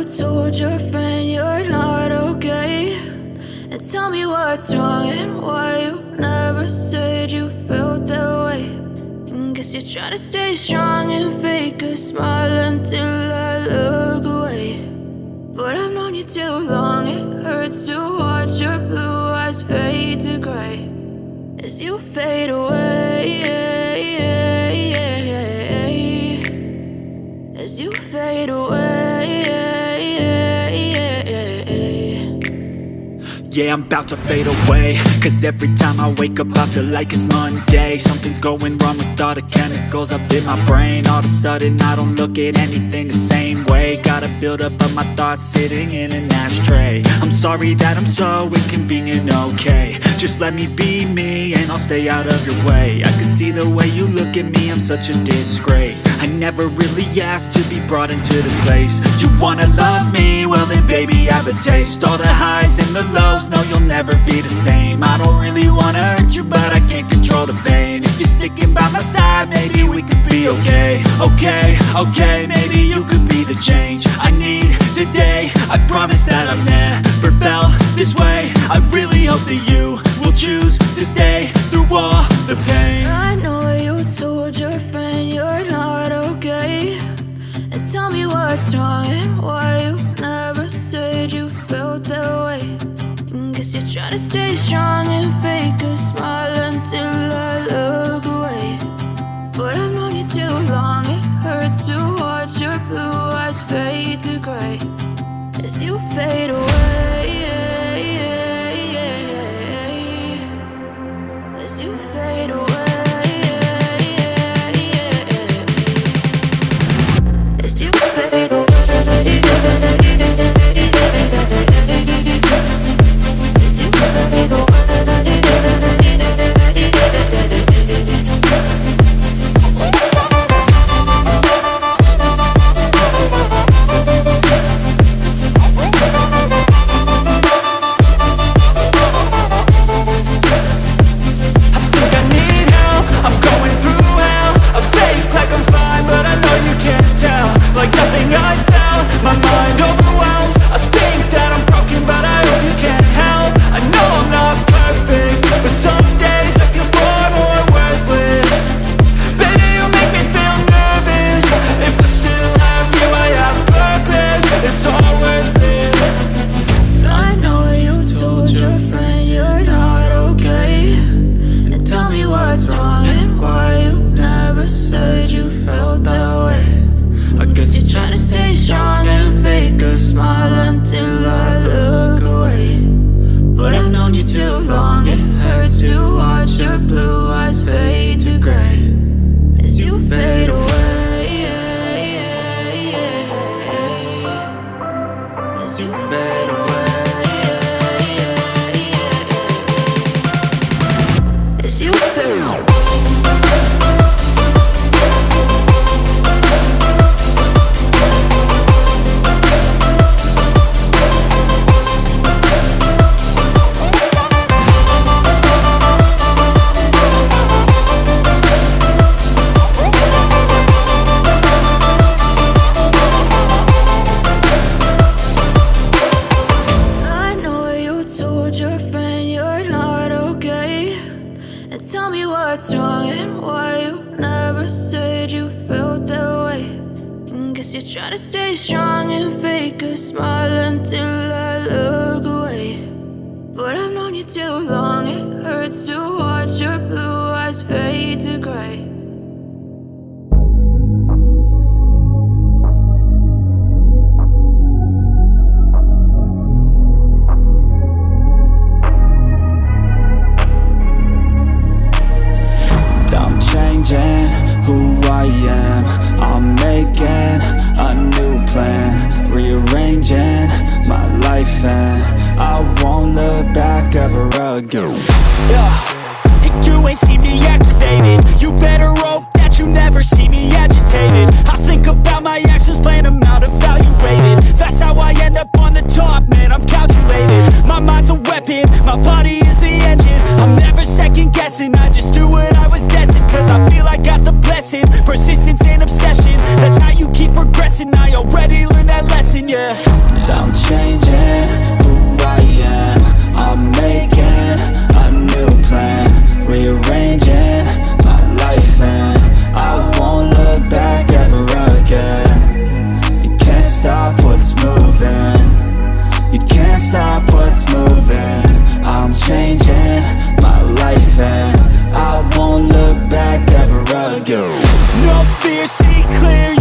told your friend you're not okay? And tell me what's wrong and why you never said you felt that way. And guess you're trying to stay strong and fake a smile until I look away. But I've known you too long, it hurts to watch your blue eyes fade to gray as you fade away, as you fade away. Yeah, I'm about to fade away, cause every time I wake up I feel like it's Monday. Something's going wrong with all the chemicals up in my brain. All of a sudden I don't look at anything the same way. Got a build-up of my thoughts sitting in an ashtray. I'm sorry that I'm so inconvenient, okay? Just let me be me and I'll stay out of your way. I can see the way you look at me, I'm such a disgrace. I never really asked to be brought into this place. You wanna love me? Well then baby I have a taste. All the highs and the lows, no, you'll never be the same. I don't really wanna hurt you, but I can't control the pain. If you're sticking by my side, maybe we could be okay. Okay, maybe you could be the change I need today. I promise that I've never felt this way. I really hope that you will choose to stay through all the pain. I know you told your friend you're not okay. And tell me what's wrong and why you never said you felt that way. Guess you're trying to stay strong and fake a smile until I look away. But I've known you too long, it hurts to watch your blue eyes fade to gray as you fade away, as you fade away, as you fade away. Tell me what's wrong and why you never said you felt that way. And guess you're trying to stay strong and fake a smile until I look away. But I've known you too long, it hurts to watch your blue eyes fade to gray. Who I am, I'm making a new plan, rearranging my life, and I won't look back ever again. You ain't see me activated, you better hope that you never see me agitated. I think about my actions, plan them out, evaluated. That's how I end up on the top, man, I'm calculated. My mind's a weapon, my body is the engine. I'm never second guessing, I just do what I was destined. Cause I feel I got the blessing, persistence and obsession. That's how you keep progressing, I already learned that lesson, yeah. No fear, see clear,